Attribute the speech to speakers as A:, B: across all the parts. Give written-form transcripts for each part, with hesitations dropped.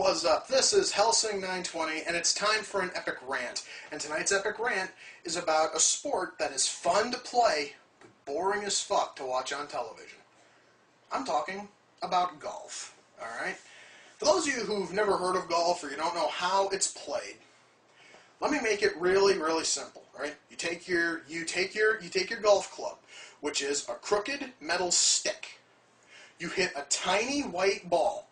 A: What's up? This is Hellsing920, and it's time for an epic rant. And tonight's epic rant is about a sport that is fun to play, but boring as fuck to watch on television. I'm talking about golf, alright? For those of you who've never heard of golf or you don't know how it's played, let me make it really, really simple, alright? You take your golf club, which is a crooked metal stick. You hit a tiny white ball.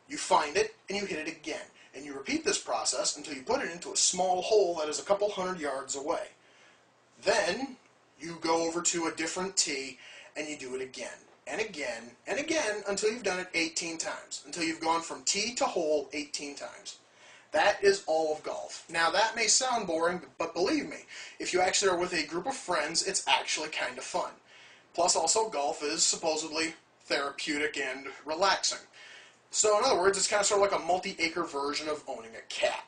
A: You find it, and you hit it again. And you repeat this process until you put it into a small hole that is a couple hundred yards away. Then, you go over to a different tee, and you do it again, and again, and again, until you've done it 18 times. Until you've gone from tee to hole 18 times. That is all of golf. Now, that may sound boring, but believe me, if you actually are with a group of friends, it's actually kind of fun. Plus, also, golf is supposedly therapeutic and relaxing. So, in other words, it's kind of sort of like a multi-acre version of owning a cat.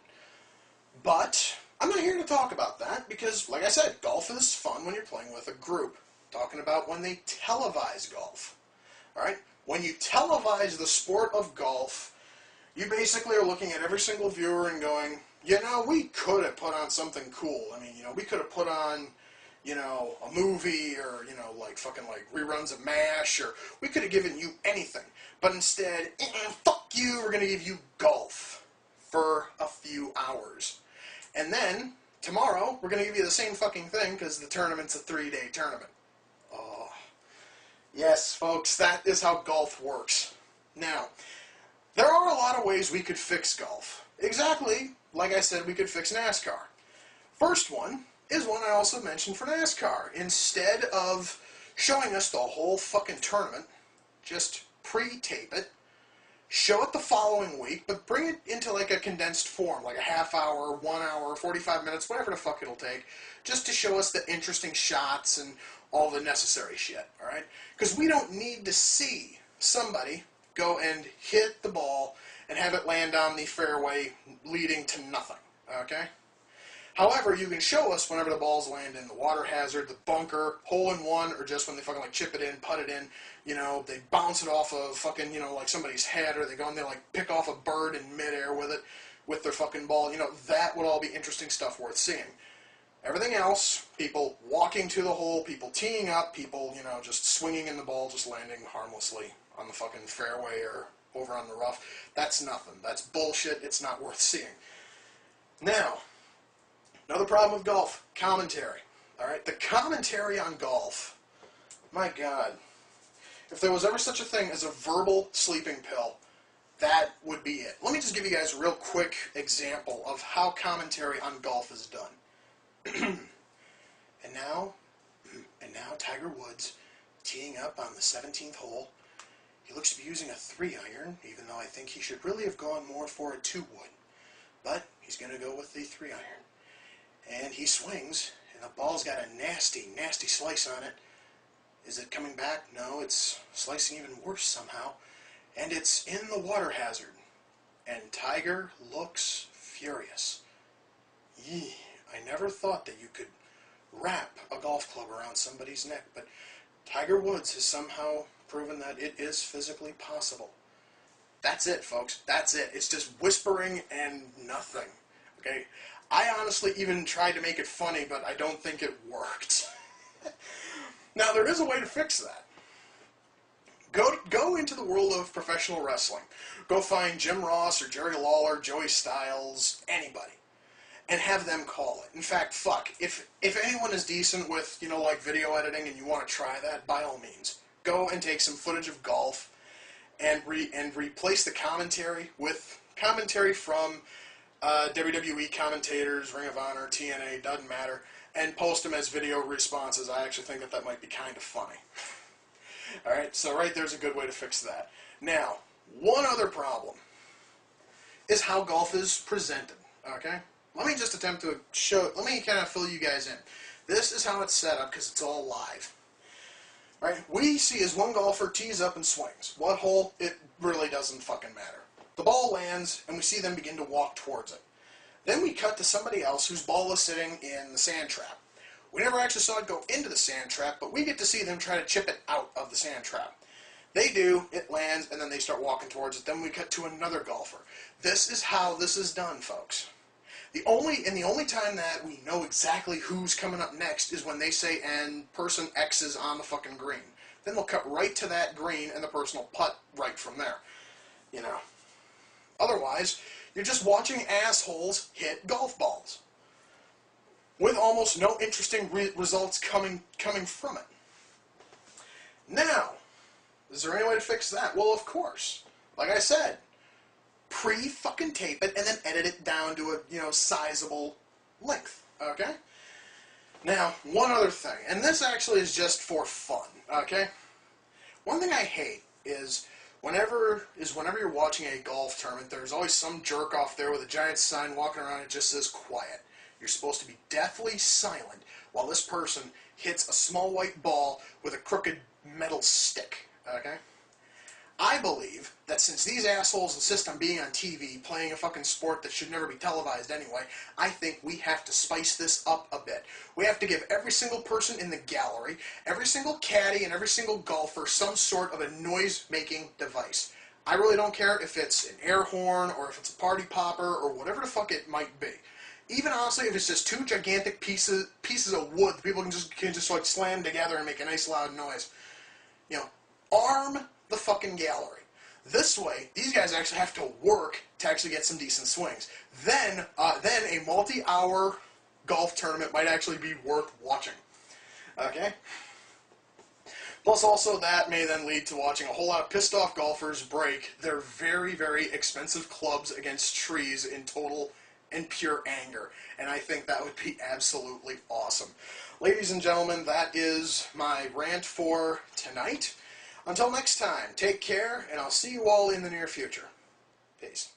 A: But I'm not here to talk about that because, like I said, golf is fun when you're playing with a group. I'm talking about when they televise golf. Alright? When you televise the sport of golf, you basically are looking at every single viewer and going, you know, we could have put on something cool. I mean, you know, we could have put on, you know, a movie or, you know, like fucking like reruns of MASH, or we could have given you anything. But instead, fuck you, we're going to give you golf for a few hours. And then, tomorrow, we're going to give you the same fucking thing because the tournament's a 3-day tournament. Oh. Yes, folks, that is how golf works. Now, there are a lot of ways we could fix golf. Exactly, like I said, we could fix NASCAR. First one is one I also mentioned for NASCAR. Instead of showing us the whole fucking tournament, just pre-tape it, show it the following week, but bring it into like a condensed form, like a half hour, 1 hour, 45 minutes, whatever the fuck it'll take, just to show us the interesting shots and all the necessary shit, alright? Because we don't need to see somebody go and hit the ball and have it land on the fairway leading to nothing, okay? However, you can show us whenever the balls land in the water hazard, the bunker, hole-in-one, or just when they fucking like chip it in, putt it in, you know, they bounce it off of fucking, you know, like somebody's head, or they go and they like pick off a bird in midair with it, with their fucking ball, you know, that would all be interesting stuff worth seeing. Everything else, people walking to the hole, people teeing up, people, you know, just swinging in the ball, just landing harmlessly on the fucking fairway or over on the rough, that's nothing. That's bullshit. It's not worth seeing. Now, another problem with golf, commentary. Alright, the commentary on golf, my God, if there was ever such a thing as a verbal sleeping pill, that would be it. Let me just give you guys a real quick example of how commentary on golf is done. And now Tiger Woods teeing up on the 17th hole. He looks to be using a 3-iron, even though I think he should really have gone more for a 2-wood. But he's going to go with the 3-iron. And he swings, and the ball's got a nasty, nasty slice on it. Is it coming back? No, it's slicing even worse somehow. And it's in the water hazard. And Tiger looks furious. Yee, I never thought that you could wrap a golf club around somebody's neck, but Tiger Woods has somehow proven that it is physically possible. That's it, folks. That's it. It's just whispering and nothing. Okay? I honestly even tried to make it funny, but I don't think it worked. Now, there is a way to fix that. Go into the world of professional wrestling. Go find Jim Ross or Jerry Lawler, Joey Styles, anybody, and have them call it. In fact, fuck, if anyone is decent with, you know, like video editing and you want to try that, by all means, go and take some footage of golf and replace the commentary with commentary from WWE commentators, Ring of Honor, TNA, doesn't matter, and post them as video responses. I actually think that might be kind of funny. Alright, so right there's a good way to fix that. Now, one other problem is how golf is presented, okay? Let me just attempt to let me kind of fill you guys in. This is how it's set up because it's all live. Right? We see as one golfer tees up and swings. What hole? It really doesn't fucking matter. The ball lands, and we see them begin to walk towards it. Then we cut to somebody else whose ball is sitting in the sand trap. We never actually saw it go into the sand trap, but we get to see them try to chip it out of the sand trap. They do, it lands, and then they start walking towards it. Then we cut to another golfer. This is how this is done, folks. The only time that we know exactly who's coming up next is when they say, and person X is on the fucking green. Then they'll cut right to that green, and the person will putt right from there. You know. Otherwise, you're just watching assholes hit golf balls with almost no interesting results coming from it. Now, is there any way to fix that? Well, of course. Like I said, pre-fucking tape it and then edit it down to a, sizable length, okay? Now, one other thing, and this actually is just for fun, okay? One thing I hate is whenever you're watching a golf tournament, there's always some jerk off there with a giant sign walking around. It just says quiet. You're supposed to be deathly silent while this person hits a small white ball with a crooked metal stick, okay? I believe that since these assholes insist on being on TV, playing a fucking sport that should never be televised anyway, I think we have to spice this up a bit. We have to give every single person in the gallery, every single caddy, and every single golfer some sort of a noise-making device. I really don't care if it's an air horn, or if it's a party popper, or whatever the fuck it might be. Even honestly, if it's just two gigantic pieces of wood that people can just like slam together and make a nice loud noise. Arm the fucking gallery. This way, these guys actually have to work to actually get some decent swings. Then a multi-hour golf tournament might actually be worth watching. Okay? Plus, also, that may then lead to watching a whole lot of pissed-off golfers break their very, very expensive clubs against trees in total and pure anger. And I think that would be absolutely awesome. Ladies and gentlemen, that is my rant for tonight. Until next time, take care, and I'll see you all in the near future. Peace.